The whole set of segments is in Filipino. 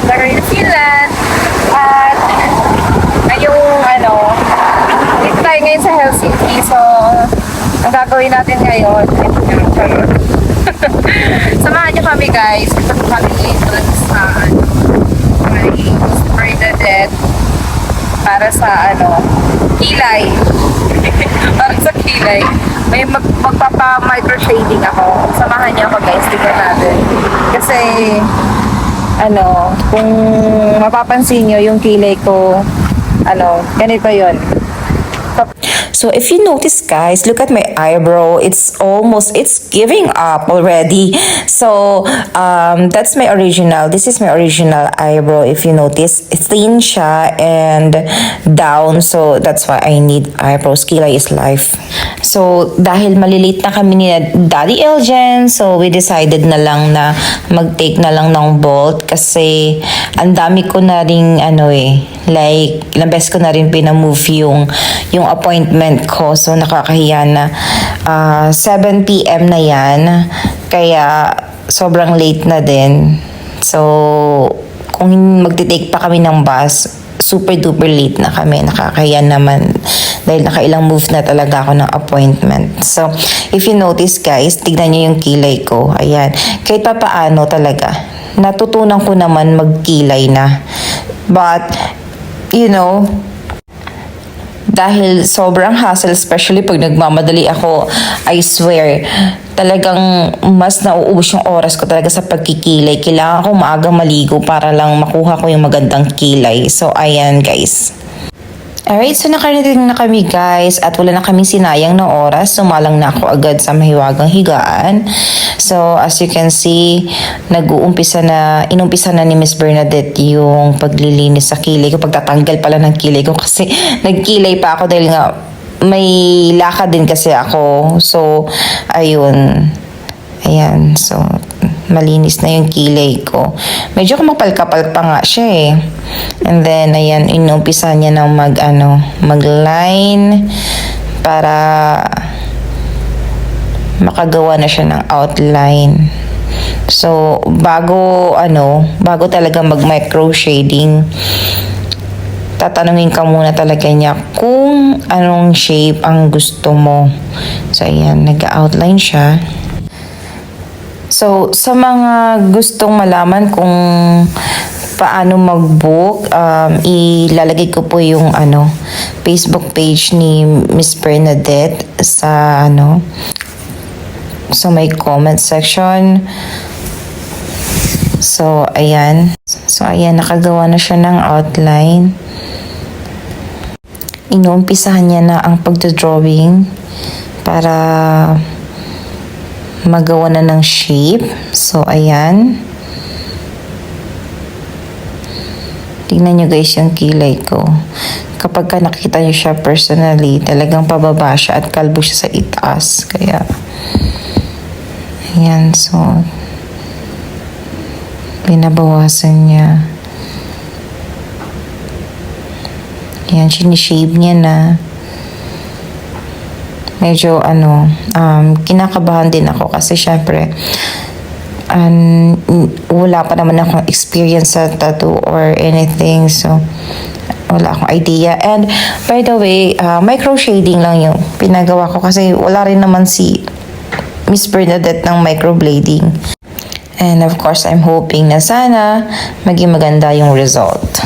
Butter New Zealand. At ngayong dito tayo ngayon sa Helsinki. So, ang gagawin natin ngayon, samahan niyo kami guys. Ito po kami dun sa may Bernadette para sa kilay. Para sa kilay. May magpapa-micro shading ako. Samahan niyo ako guys, tignan natin. Kasi kung mapapansin niyo yung kilay ko, ganito yon. So if you notice guys, look at my eyebrow. It's giving up already. So that's my original. This is my original eyebrow. If you notice, it's thin siya and down. So that's why I need eyebrows. Kilay is life. So dahil malilate na kami ni Daddy Elgen, so we decided na lang na mag-take na lang ng Bolt kasi ang dami ko na ring like ilang beses ko na rin pinamove yung appointment ko. So nakakahiya na 7 PM na yan. Kaya sobrang late na din. So kung magte-take pa kami ng bus, super duper late na kami. Nakakahiya naman dahil nakailang move na talaga ako ng appointment. So if you notice guys, tignan niyo yung kilay ko. Ayan. Kahit pa paano talaga, natutunan ko naman magkilay na. But dahil sobrang hassle, especially pag nagmamadali ako, I swear, talagang mas nauubos yung oras ko talaga sa pagkikilay. Kailangan ko maagang maligo para lang makuha ko yung magandang kilay. So, ayan guys. Alright, so nakarating na kami guys at wala na kaming sinayang na oras. Sumalang na ako agad sa mahiwagang higaan. So, as you can see, inumpisa na ni Miss Bernadette yung paglilinis sa kilay ko. Pagtatanggal pala ng kilay ko kasi nagkilay pa ako dahil nga may lakad din kasi ako. So, ayun. Ayan, so malinis na yung kilay ko. Medyo kumapal-kapal pa nga siya eh. And then, ayan, inumpisa niya na mag-line para makagawa na siya ng outline. So, bago talaga mag-micro shading, tatanungin ka muna talaga niya kung anong shape ang gusto mo. So, ayan, nag-outline siya. So, sa mga gustong malaman kung paano mag-book, ilalagay ko po yung Facebook page ni Miss Bernadette sa may comment section. So, ayan. Nakagawa na siya ng outline. Inuumpisahan niya na ang pagdodrawing para magawa na ng shape. So, ayan. Tingnan nyo guys yung kilay ko. Kapag ka nakita nyo siya personally, talagang pababa siya at kalbo siya sa itaas. Kaya, ayan. So, binabawasan niya. Ayan, sinishave niya na. Medyo kinakabahan din ako kasi syempre wala pa naman akong experience sa tattoo or anything, so wala akong idea. And by the way, micro shading lang yung pinagawa ko kasi wala rin naman si Miss Bernadette ng microblading. And of course, I'm hoping na sana maging maganda yung result.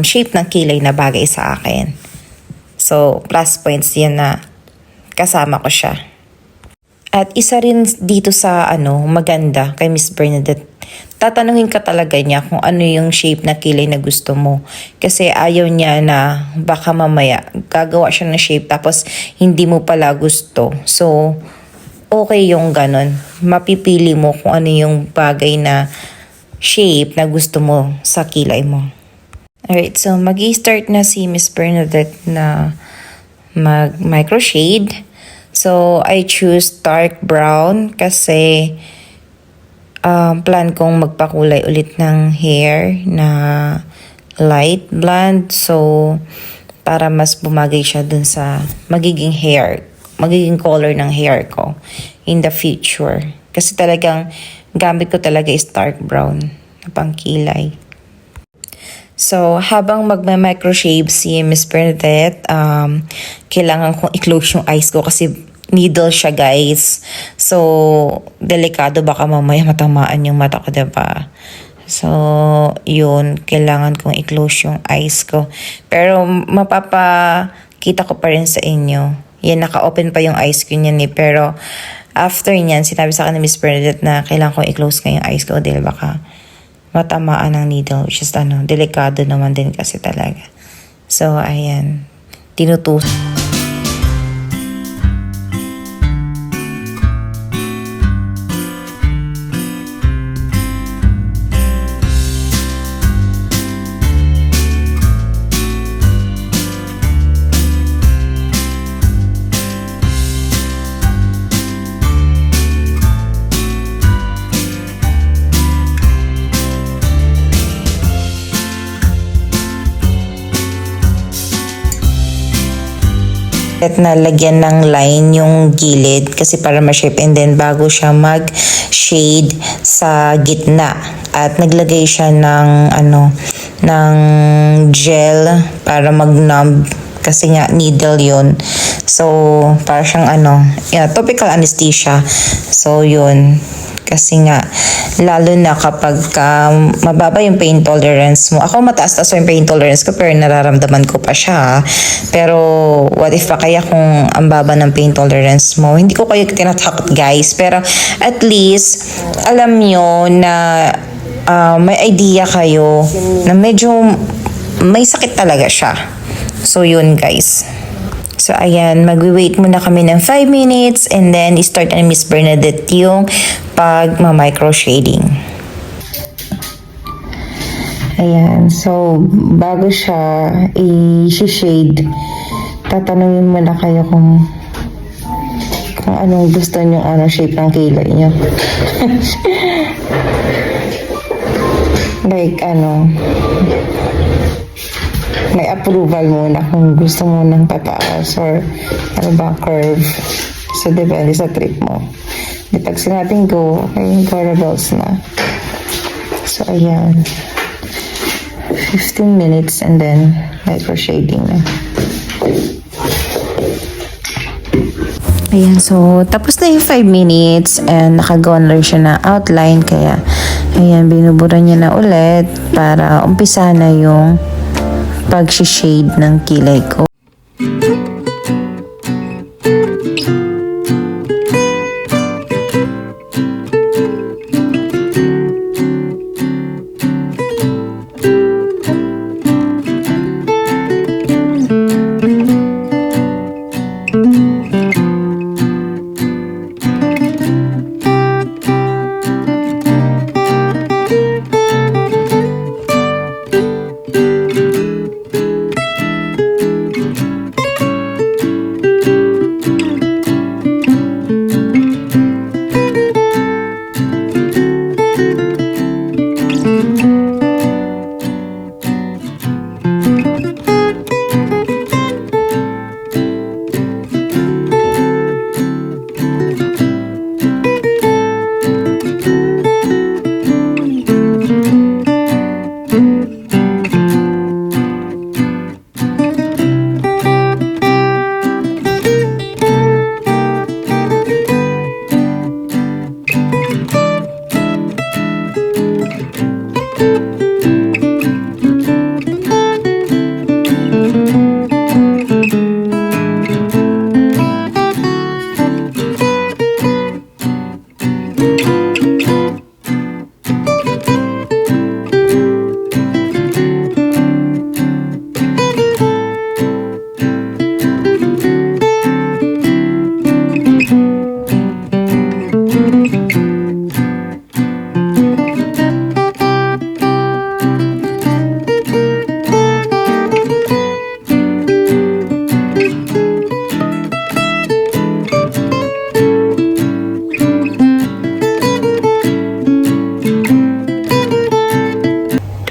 shape ng kilay na bagay sa akin. So, plus points yan na kasama ko siya. At isa rin dito sa maganda kay Miss Bernadette, tatanungin ka talaga niya kung ano yung shape na kilay na gusto mo. Kasi ayaw niya na baka mamaya gagawa siya ng shape tapos hindi mo pala gusto. So, okay yung ganon. Mapipili mo kung ano yung bagay na shape na gusto mo sa kilay mo. Alright, so mag-i-start na si Miss Bernadette na mag-microshade. So, I choose dark brown kasi plan kong magpakulay ulit ng hair na light blonde. So, para mas bumagay siya dun sa magiging color ng hair ko in the future. Kasi talagang gamit ko talaga is dark brown na pangkilay. So, habang magma-microshave si Miss Bernadette, kailangan kong i-close yung eyes ko kasi needle siya, guys. So, delikado baka mamaya matamaan yung mata ko, diba? So, yun, kailangan kong i-close yung eyes ko. Pero, mapapakita ko pa rin sa inyo. Yan, naka-open pa yung eyes ko niyan eh. Pero, after niyan, sinabi sa akin ni Miss Bernadette na kailangan kong i-close nga yung eyes ko dahil baka matamaan ng needle, which is delikado naman din kasi talaga. So, ayan, tinutusok. At nalagyan ng line yung gilid kasi para ma-shape, and then bago siya mag-shade sa gitna. At naglagay siya ng ng gel para mag-numb kasi nga needle yun. So, para siyang topical anesthesia. So, yun. Kasi nga, lalo na kapag mababa yung pain tolerance mo. Ako mataas-taas yung pain tolerance ko pero nararamdaman ko pa siya. Pero what if pa kaya kung ang baba ng pain tolerance mo? Hindi ko kayo tinatakot, guys. Pero at least, alam nyo na may idea kayo na medyo may sakit talaga siya. So yun, guys. So, ayan, magwi-wait muna kami ng 5 minutes and then start na Miss Bernadette yung pag-microshading. Ayan, so, bago siya i-shade, tatanungin muna kayo kung anong gusto nyo, shape ng kilay nyo. Like, may approval muna kung gusto mo ng pataas or curve. So, depende sa trip mo. Di pag sinabing go, okay, go rebels na. So, ayan. 15 minutes and then micro-shading na. Ayan, so, tapos na yung 5 minutes and nakagawa na rin siya na outline. Kaya, ayan, binubura niya na ulit para umpisa na yung pag-shade ng kilay ko.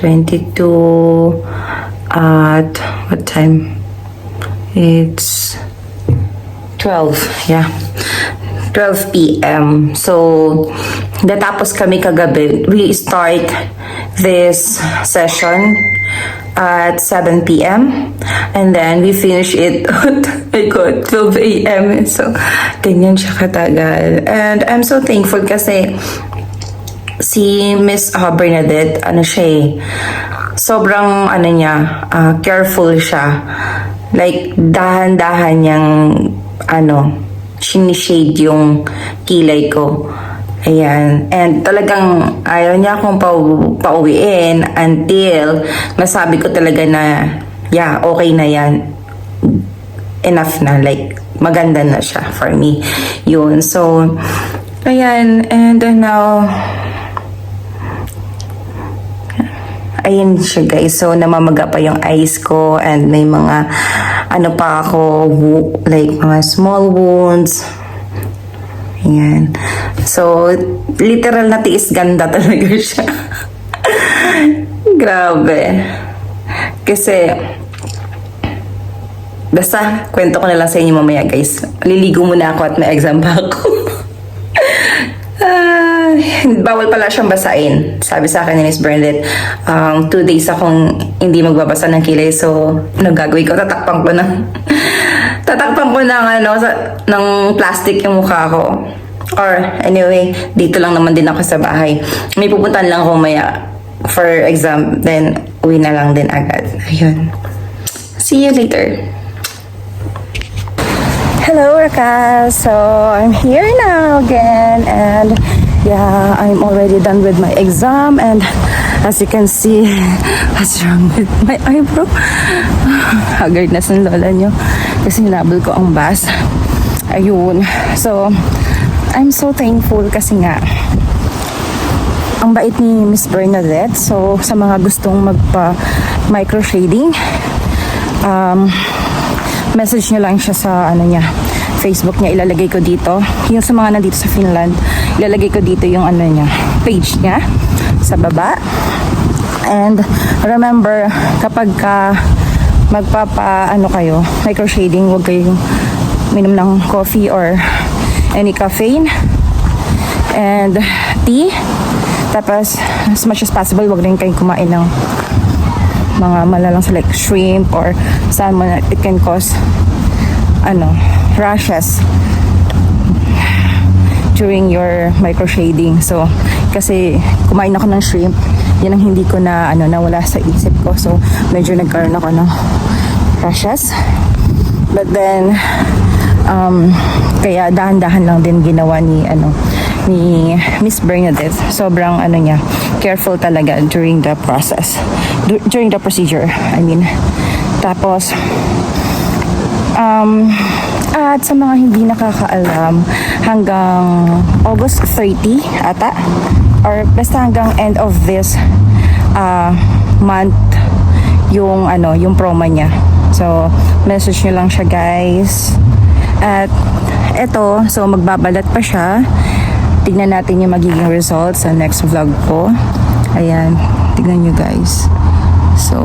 22 at what time? It's 12, yeah. 12 p.m. So, natapos kami kagabi. We start this session at 7 p.m. And then we finish it at, my God, 12 a.m. So, ganyan siya katagal. And I'm so thankful kasi si Miss Bernadette, ano siya eh, sobrang ano niya, careful siya. Like, dahan-dahan niyang, sinishade yung kilay ko. Ayan. And talagang ayaw niya akong pauwiin until masabi ko talaga na, yeah, okay na yan. Enough na. Like, maganda na siya for me. Yun. So, ayan. And now, ayun siya guys. So, namamaga pa yung eyes ko and may mga pa ako, like mga small wounds. Ayan. So, literal na tiis ganda talaga siya. Grabe. Kasi, basta, kwento ko na lang sa inyo mamaya guys. Liligo muna ako at may exam pa ako. Bawal pala siyang basain. Sabi sa akin ni Miss Bernadette, 2 days akong hindi magbabasa ng kilay. So, gagawin ko? Tatakpan ko ng ng plastic yung mukha ko. Or, anyway, dito lang naman din ako sa bahay. May pupuntahan lang ako maya for exam. Then, uwi na lang din agad. Ayun. See you later. Hello, Rakas. So, I'm here now again. And, yeah, I'm already done with my exam. And, as you can see, what's wrong with my eyebrow? Haggardness ng lola nyo. Kasi hinabol ko ang bus. Ayun. So, I'm so thankful kasi nga, ang bait ni Miss Bernadette. So, sa mga gustong magpa-micro-shading, message nyo lang siya sa Facebook niya, ilalagay ko dito. Yung sa mga nandito sa Finland, ilalagay ko dito yung page niya sa baba. And remember, kapag kayo, micro shading, huwag kayong minom ng coffee or any caffeine and tea. Tapos, as much as possible, huwag rin kayong kumain ng mga malalang like shrimp or salmon. It can cause rashes during your micro shading. So, kasi kumain ako ng shrimp, yan ang hindi ko na nawala sa isip ko. So, medyo nagkaroon ako ng rashes. But then, kaya dahan-dahan lang din ginawa ni Miss Bernadette. Sobrang careful talaga during the process. During the procedure, I mean. Tapos, at sa mga hindi nakakaalam, hanggang August 30 ata, or basta hanggang end of this month, yung promo niya. So, message nyo lang siya guys. At eto, so magbabalat pa siya. Tignan natin yung magiging results sa next vlog ko. Ayan, tignan nyo guys. So,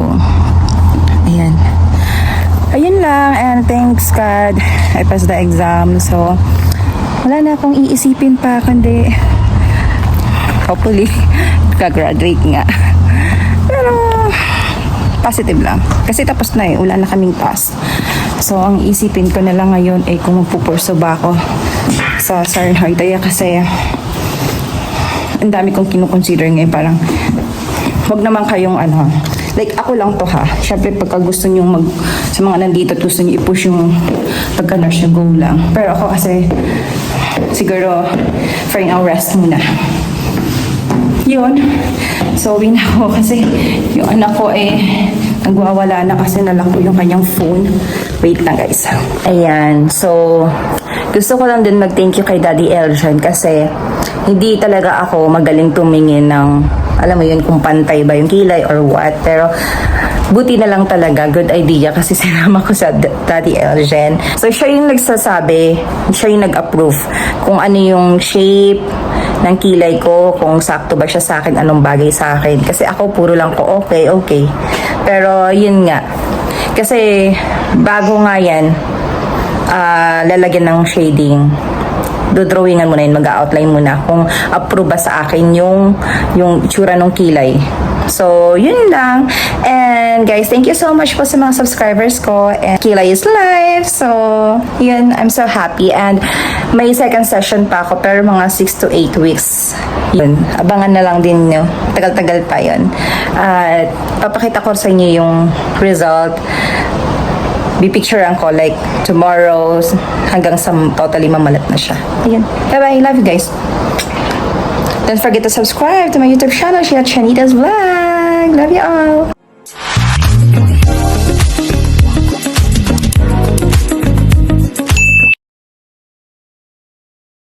ayan. Ayun lang, and thanks God, I passed the exam. So, wala na akong iisipin pa, kundi hopefully, ka-graduate nga. Pero, positive lang. Kasi tapos na wala na kaming task. So, ang isipin ko na lang ngayon ay kung magpupurso ba ako sa Sarnhardaya kasi ang dami kong kinukonsider ngayon. Parang, wag naman kayong like ako lang to ha. Syempre pagka gusto nyo sa mga nandito at gusto nyo i-push yung pagka-nurse yung go lang. Pero ako kasi siguro for now rest muna. Yun. So uwi na ako kasi yung anak ko nagwawala na kasi nalock ko yung kanyang phone. Wait lang guys. Ayan. So gusto ko lang din mag-thank you kay Daddy Eljan kasi hindi talaga ako magaling tumingin ng alam mo yun kung pantay ba yung kilay or what. Pero buti na lang talaga, good idea kasi sinama ko sa Daddy Eljan. So siya yung nagsasabi, siya yung nag-approve kung ano yung shape ng kilay ko, kung sakto ba siya sa akin, anong bagay sa akin. Kasi ako puro lang ko, okay. Pero yun nga, kasi bago nga yan, lalagyan ng shading. Dodrawingan mo na yun, mag-outline muna kung approve ba sa akin yung itsura ng kilay. So, yun lang. And guys, thank you so much po sa mga subscribers ko. And Kilay is live. So, yun, I'm so happy. And may second session pa ako, pero mga 6 to 8 weeks. Yun, abangan na lang din nyo. Tagal-tagal pa yun. At papakita ko sa inyo yung result. Bipicturean ko like tomorrow hanggang sa totally mamalat na siya. Ayun. Bye-bye. Love you guys. Don't forget to subscribe to my YouTube channel, Chanita's Vlog. Love you all.